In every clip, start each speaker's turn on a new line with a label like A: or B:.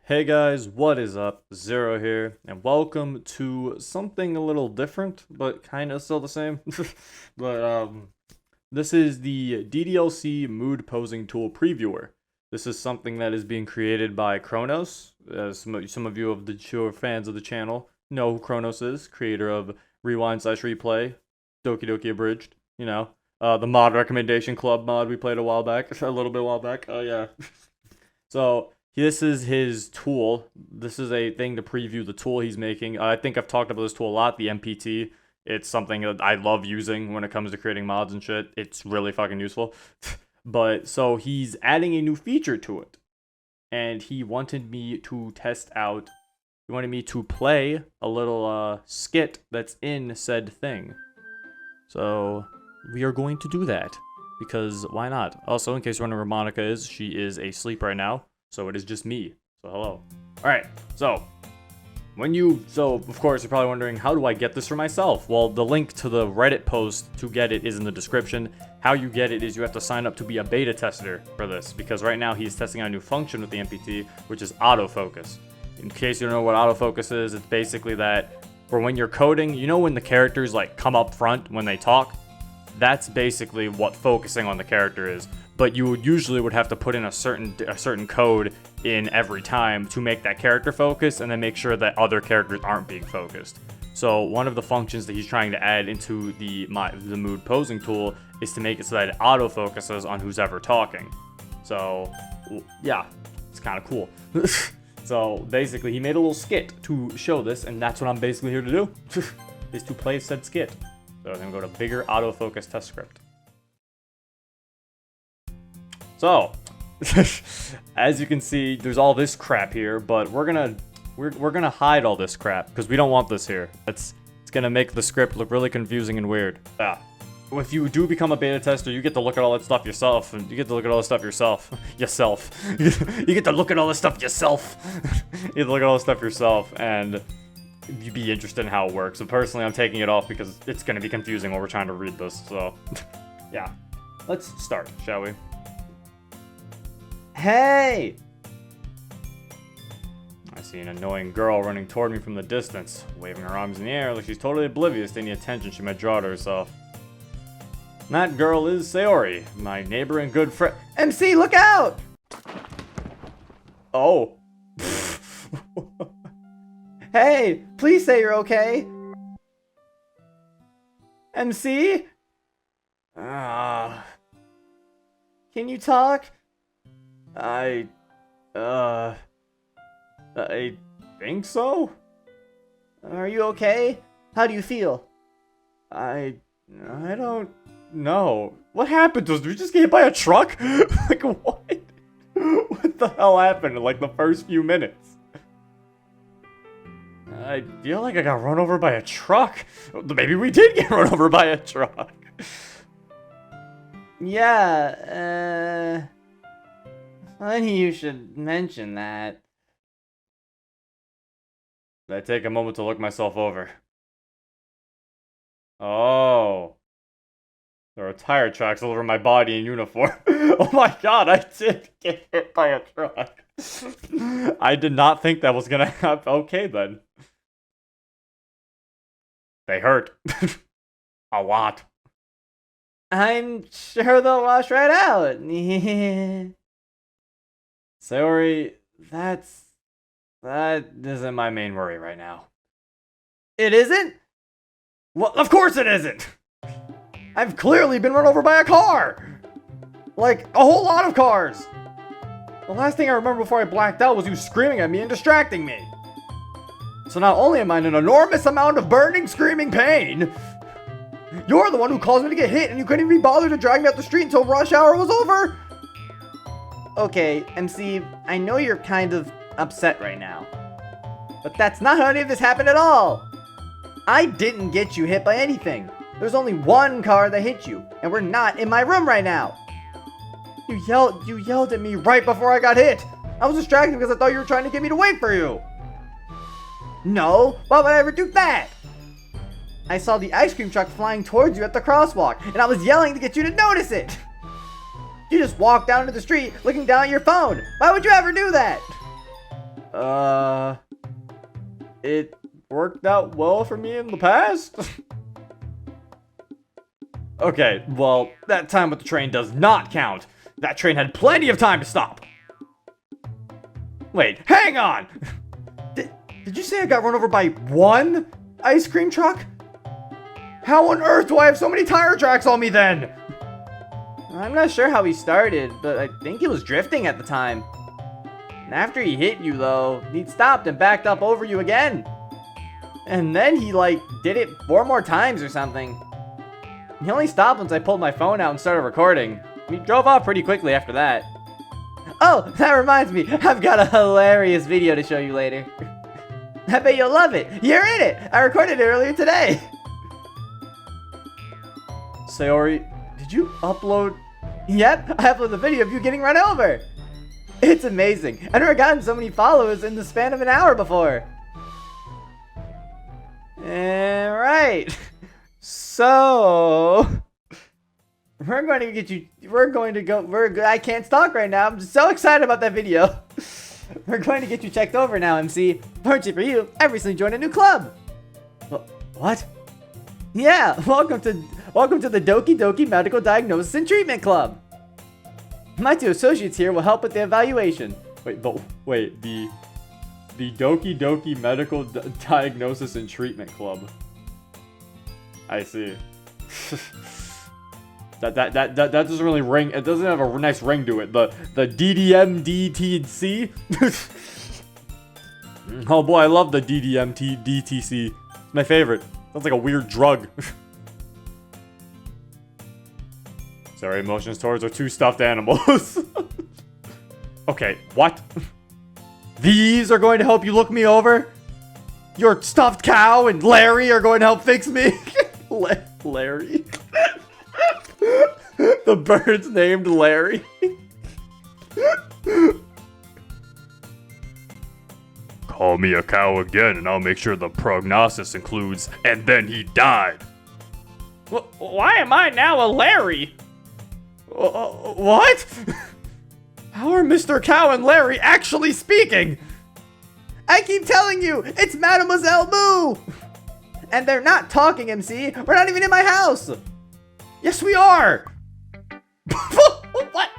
A: Hey guys, what is up? Zero here, and welcome to something a little different, but kind of still the same. but this is the DDLC Mood Posing Tool Previewer. This is something that is being created by Kronos. As some of you of the show are fans of the channel know who Kronos is, creator of Rewind/Replay, Doki Doki Abridged. The mod recommendation club mod we played a while back, a little bit while back. Oh yeah. So this is his tool. This is a thing to preview the tool he's making. I think I've talked about this tool a lot, the MPT. It's something that I love using when it comes to creating mods and shit. It's really fucking useful. But so he's adding a new feature to it. And he wanted me to test out, he wanted me to play a little skit that's in said thing. So we are going to do that. Because why not? Also, in case you wonder where Monica is, she is asleep right now. So it is just me. So hello. Alright, so of course you're probably wondering, how do I get this for myself? Well, the link to the Reddit post to get it is in the description. How you get it is you have to sign up to be a beta tester for this, because right now he's testing out a new function with the MPT, which is autofocus. In case you don't know what autofocus is, it's basically that for when you're coding, you know when the characters like come up front when they talk? That's basically what focusing on the character is. But you usually would have to put in a certain code in every time to make that character focus, and then make sure that other characters aren't being focused. So one of the functions that he's trying to add into the mood posing tool is to make it so that it auto focuses on who's ever talking. So yeah, it's kind of cool. So basically, he made a little skit to show this, and that's what I'm basically here to do, is to play said skit. So I'm gonna go to bigger autofocus test script. So, as you can see, there's all this crap here, but we're gonna hide all this crap because we don't want this here. It's gonna make the script look really confusing and weird. If you do become a beta tester, you get to look at all that stuff yourself, and you get to look at all this stuff yourself. You get to look at all this stuff yourself. You get to look at all this stuff yourself, and you'd be interested in how it works. So personally, I'm taking it off because it's gonna be confusing while we're trying to read this. So, yeah, let's start, shall we? Hey! I see an annoying girl running toward me from the distance, waving her arms in the air like she's totally oblivious to any attention she might draw to herself. That girl is Sayori, my neighbor and good friend. MC, look out! Oh. Hey, please say you're okay. MC? Can you talk? I think so? Are you okay? How do you feel? I don't know. What happened to us? Did we just get hit by a truck? Like, what? What the hell happened in, like, the first few minutes? I feel like I got run over by a truck. Maybe we did get run over by a truck. Yeah, funny you should mention that. I take a moment to look myself over. Oh. There are tire tracks all over my body and uniform. Oh my god, I did get hit by a truck. I did not think that was gonna happen. Okay then. They hurt. A lot. I'm sure they'll wash right out. Sayori, that isn't my main worry right now. It isn't? Well, of course it isn't! I've clearly been run over by a car! Like, a whole lot of cars! The last thing I remember before I blacked out was you screaming at me and distracting me. So not only am I in an enormous amount of burning, screaming pain, you're the one who caused me to get hit, and you couldn't even bother to drag me up the street until rush hour was over? Okay, MC, I know you're kind of upset right now, but that's not how any of this happened at all. I didn't get you hit by anything. There's only one car that hit you, and we're not in my room right now. You yelled at me right before I got hit. I was distracted because I thought you were trying to get me to wait for you. No, why would I ever do that? I saw the ice cream truck flying towards you at the crosswalk, and I was yelling to get you to notice it. You just walked down to the street looking down at your phone. Why would you ever do that? It worked out well for me in the past? Okay, well, that time with the train does not count. That train had plenty of time to stop. Wait, hang on! Did you say I got run over by one ice cream truck? How on earth do I have so many tire tracks on me then? I'm not sure how he started, but I think he was drifting at the time. And after he hit you though, he stopped and backed up over you again. And then he did it 4 more times or something. He only stopped once I pulled my phone out and started recording. He drove off pretty quickly after that. Oh, that reminds me, I've got a hilarious video to show you later. I bet you'll love it. You're in it. I recorded it earlier today. Sayori, did you upload? Yep, I uploaded the video of you getting run over. It's amazing. I've never gotten so many followers in the span of an hour before. Alright. So I can't talk right now. I'm just so excited about that video. We're going to get you checked over now, MC. Fortunately for you, I've recently joined a new club. What? Yeah, welcome to the Doki Doki Medical Diagnosis and Treatment Club. My 2 associates here will help with the evaluation. Wait, the Doki Doki Medical Diagnosis and Treatment Club. I see. That doesn't really ring. It doesn't have a nice ring to it. The DDMDTC. Oh boy, I love the DDMDTC. It's my favorite. Sounds like a weird drug. Sorry, emotions towards our 2 stuffed animals. Okay, what? These are going to help you look me over? Your stuffed cow and Larry are going to help fix me? Larry? The bird's named Larry. Call me a cow again and I'll make sure the prognosis includes, and then he died. Why am I now a Larry? What? How are Mr. Cow and Larry actually speaking? I keep telling you, it's Mademoiselle Moo! And they're not talking, MC. We're not even in my house. Yes, we are. What?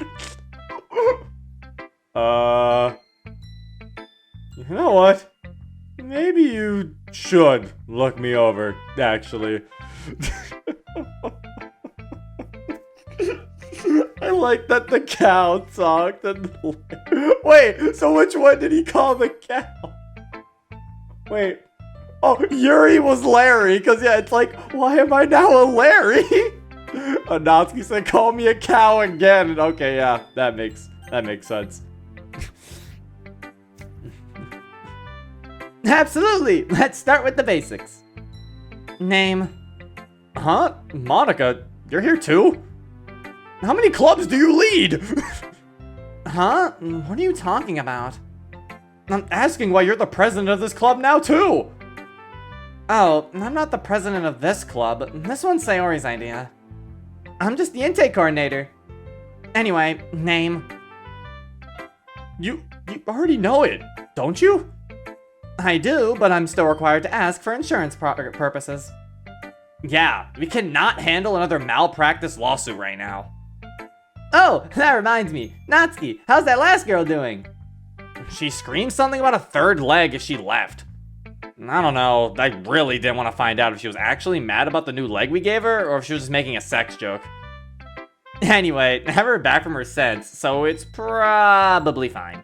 A: You know what? Maybe you should look me over, actually. I like that the cow talked and... Wait, so which one did he call the cow? Wait. Oh, Yuri was Larry, because yeah, it's like, why am I now a Larry? Natsuki said, call me a cow again. Okay, yeah, that makes sense. Absolutely. Let's start with the basics. Name. Huh? Monica, you're here too? How many clubs do you lead? Huh? What are you talking about? I'm asking why you're the president of this club now too. Oh, I'm not the president of this club. This one's Sayori's idea. I'm just the intake coordinator. Anyway, name. You already know it, don't you? I do, but I'm still required to ask for insurance purposes. Yeah, we cannot handle another malpractice lawsuit right now. Oh, that reminds me. Natsuki, how's that last girl doing? She screamed something about a 3rd leg as she left. I don't know, I really didn't want to find out if she was actually mad about the new leg we gave her, or if she was just making a sex joke. Anyway, I haven't heard back from her since, so it's probably fine.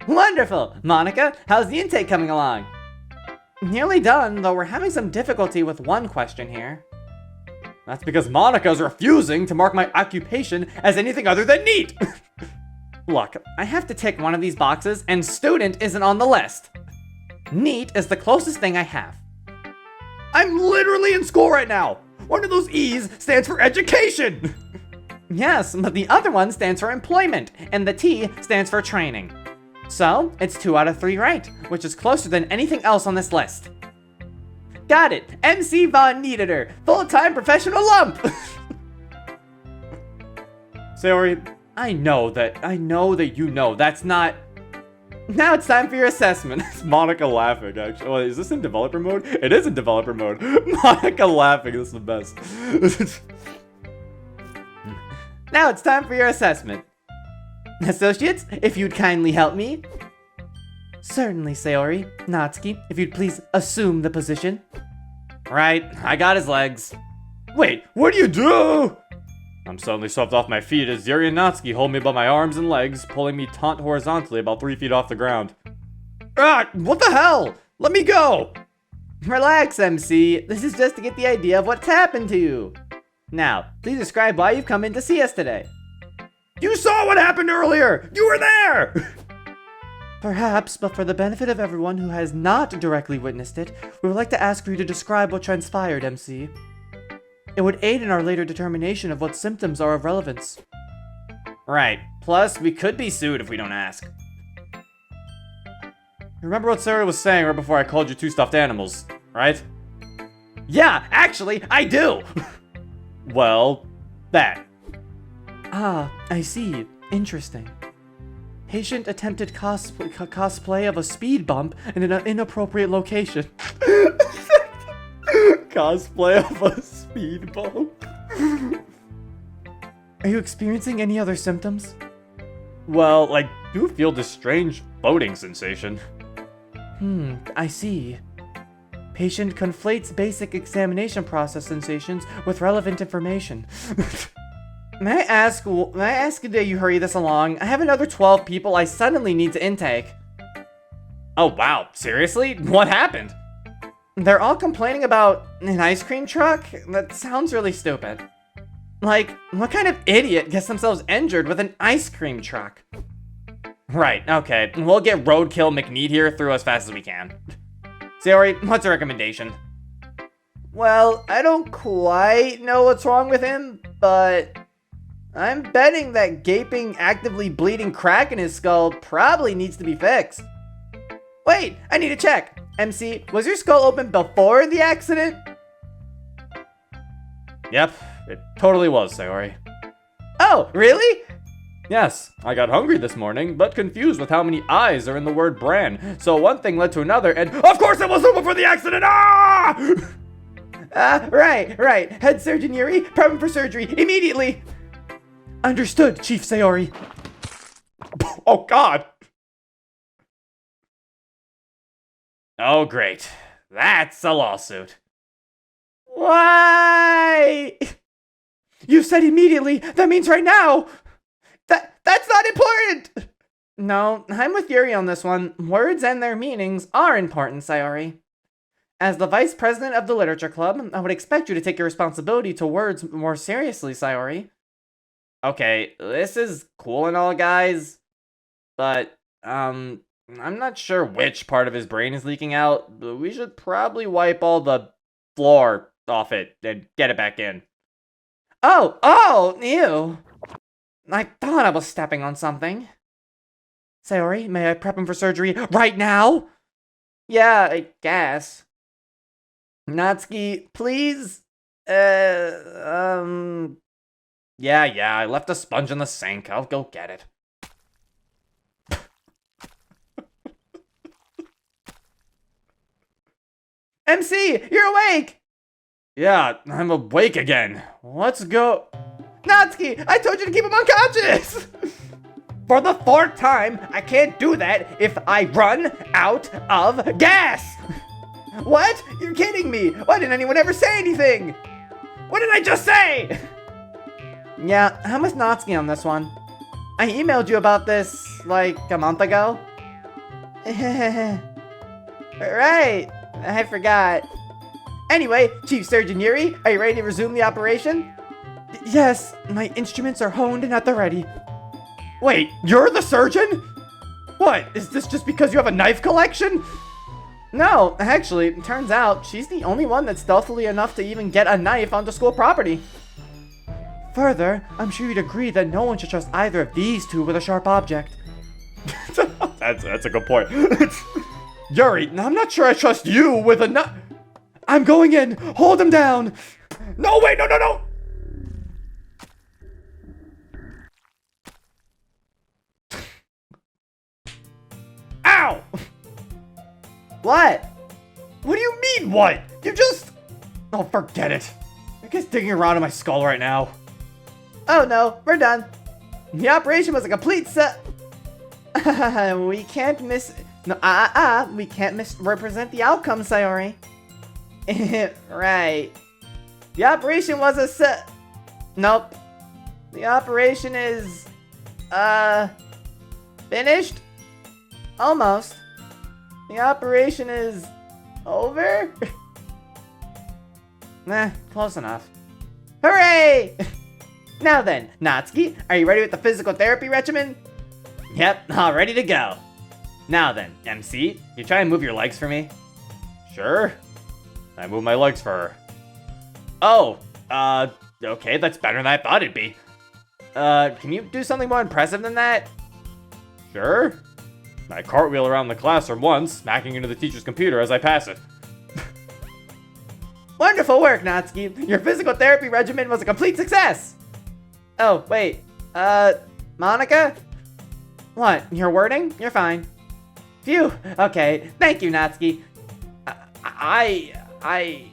A: Wonderful! Monica, how's the intake coming along? Nearly done, though we're having some difficulty with one question here. That's because Monica's refusing to mark my occupation as anything other than neat! Look, I have to tick one of these boxes, and student isn't on the list. Neat is the closest thing I have. I'm literally in school right now! One of those E's stands for education! Yes, but the other one stands for employment, and the T stands for training. So, it's 2 out of 3 right, which is closer than anything else on this list. Got it! MC Von Neededer, full-time professional lump! Sayori, I know that you know that's not... Now it's time for your assessment. It's Monica laughing, actually. Oh, is this in developer mode? It is in developer mode. Monica laughing, this is the best. Now it's time for your assessment. Associates, if you'd kindly help me. Certainly, Sayori. Natsuki, if you'd please assume the position. Right, I got his legs. Wait, what do you do? I'm suddenly swept off my feet as Yuri and Natsuki hold me by my arms and legs, pulling me taut horizontally about 3 feet off the ground. Ah, what the hell? Let me go! Relax, MC. This is just to get the idea of what's happened to you. Now, please describe why you've come in to see us today. You saw what happened earlier! You were there! Perhaps, but for the benefit of everyone who has not directly witnessed it, we would like to ask for you to describe what transpired, MC. It would aid in our later determination of what symptoms are of relevance. Right. Plus, we could be sued if we don't ask. Remember what Sarah was saying right before I called you two stuffed animals, right? Yeah, actually, I do! Well, that. Ah, I see. Interesting. Patient attempted cosplay of a speed bump in an inappropriate location. Cosplay of a speed bump. Are you experiencing any other symptoms? Well, I do feel this strange floating sensation. I see. Patient conflates basic examination process sensations with relevant information. May I ask that you hurry this along? I have another 12 people I suddenly need to intake. Oh wow, seriously? What happened? They're all complaining about an ice cream truck? That sounds really stupid. Like, what kind of idiot gets themselves injured with an ice cream truck? Right, okay. We'll get Roadkill McNeed here through as fast as we can. Sayori, what's your recommendation? Well, I don't quite know what's wrong with him, but I'm betting that gaping, actively bleeding crack in his skull probably needs to be fixed. Wait, I need to check. MC, was your skull open before the accident? Yep, it totally was, Sayori. Oh, really? Yes, I got hungry this morning, but confused with how many I's are in the word bran. So one thing led to another, and of course it was open before the accident! Ah! Right. Head surgeon Yuri, prep him for surgery, immediately! Understood, Chief Sayori. Oh, God. Oh, great. That's a lawsuit. Why? You said immediately. That means right now. That's not important. No, I'm with Yuri on this one. Words and their meanings are important, Sayori. As the vice president of the literature club, I would expect you to take your responsibility to words more seriously, Sayori. Okay, this is cool and all, guys, but, I'm not sure which part of his brain is leaking out, but we should probably wipe all the floor off it and get it back in. Oh, ew. I thought I was stepping on something. Sayori, may I prep him for surgery right now? Yeah, I guess. Natsuki, please? Yeah, I left a sponge in the sink. I'll go get it. MC, you're awake! Yeah, I'm awake again. Let's go. Natsuki, I told you to keep him unconscious! For the 4th time, I can't do that if I run out of gas! What? You're kidding me! Why didn't anyone ever say anything? What did I just say? Yeah, how much Natsuki on this one? I emailed you about this, like, a month ago. Right, I forgot. Anyway, Chief Surgeon Yuri, are you ready to resume the operation? Yes, my instruments are honed and at the ready. Wait, you're the surgeon? What, is this just because you have a knife collection? No, actually, it turns out she's the only one that's stealthily enough to even get a knife onto school property. Further, I'm sure you'd agree that no one should trust either of these two with a sharp object. That's a good point. Yuri, I'm not sure I trust you with a knife. I'm going in. Hold him down. No, wait, no. Ow! What? What do you mean, what? You just... Oh, forget it. I guess digging around in my skull right now. Oh no, we're done. The operation was a complete we can't we can't misrepresent the outcome, Sayori. Right. The operation was a Nope. The operation is, finished? Almost. The operation is over? Nah, close enough. Hooray! Now then, Natsuki, are you ready with the physical therapy regimen? Yep, all ready to go. Now then, MC, you try and move your legs for me? Sure. I move my legs for her. Oh, okay, that's better than I thought it'd be. Can you do something more impressive than that? Sure. I cartwheel around the classroom once, smacking into the teacher's computer as I pass it. Wonderful work, Natsuki. Your physical therapy regimen was a complete success. Oh, wait. Monica? What? You're wording? You're fine. Phew. Okay. Thank you, Natsuki. I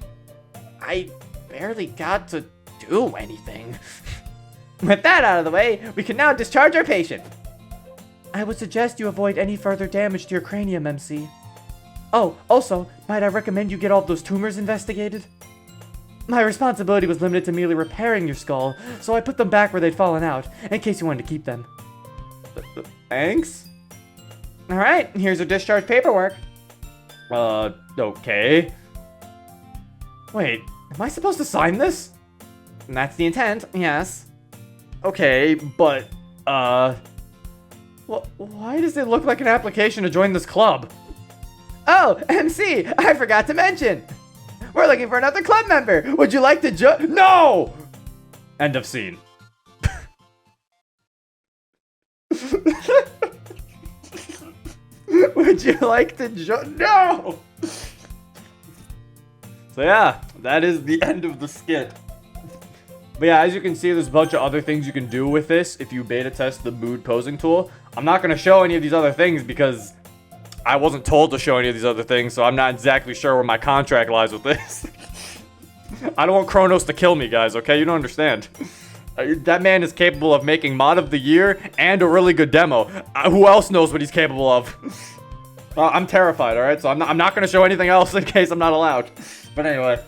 A: barely got to do anything. With that out of the way, we can now discharge our patient. I would suggest you avoid any further damage to your cranium, MC. Oh, also, might I recommend you get all of those tumors investigated? My responsibility was limited to merely repairing your skull, so I put them back where they'd fallen out, in case you wanted to keep them. Thanks? Alright, here's your discharge paperwork. Okay. Wait, am I supposed to sign this? That's the intent, yes. Okay, but, why does it look like an application to join this club? Oh, MC, I forgot to mention. We're looking for another club member. Would you like to join? No! End of scene. Would you like to join? No! So yeah, that is the end of the skit. But yeah, as you can see, there's a bunch of other things you can do with this if you beta test the mood posing tool. I'm not going to show any of these other things because I wasn't told to show any of these other things, so I'm not exactly sure where my contract lies with this. I don't want Kronos to kill me, guys, okay? You don't understand. That man is capable of making mod of the year and a really good demo. Who else knows what he's capable of? I'm terrified, alright? So I'm not going to show anything else in case I'm not allowed. But anyway.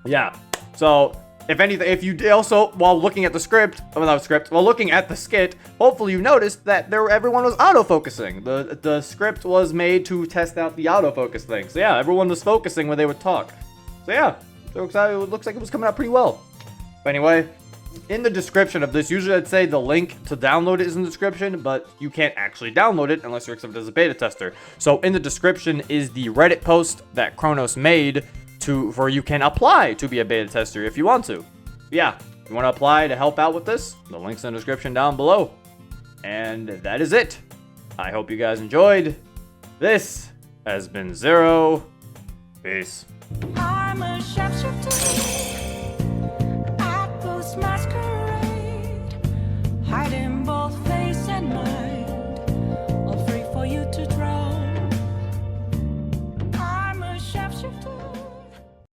A: Yeah. So, if anything, if you also, while looking at the script, while looking at the skit, hopefully you noticed that everyone was autofocusing. The script was made to test out the autofocus thing. So yeah, everyone was focusing when they would talk. So yeah, it looks like it was coming out pretty well. But anyway, in the description of this, usually I'd say the link to download it is in the description, but you can't actually download it unless you're accepted as a beta tester. So in the description is the Reddit post that Kronos made where you can apply to be a beta tester if you want to. Yeah, if you want to apply to help out with this, the link's in the description down below. And that is it. I hope you guys enjoyed. This has been Zero. Peace. I'm a sharpshooter.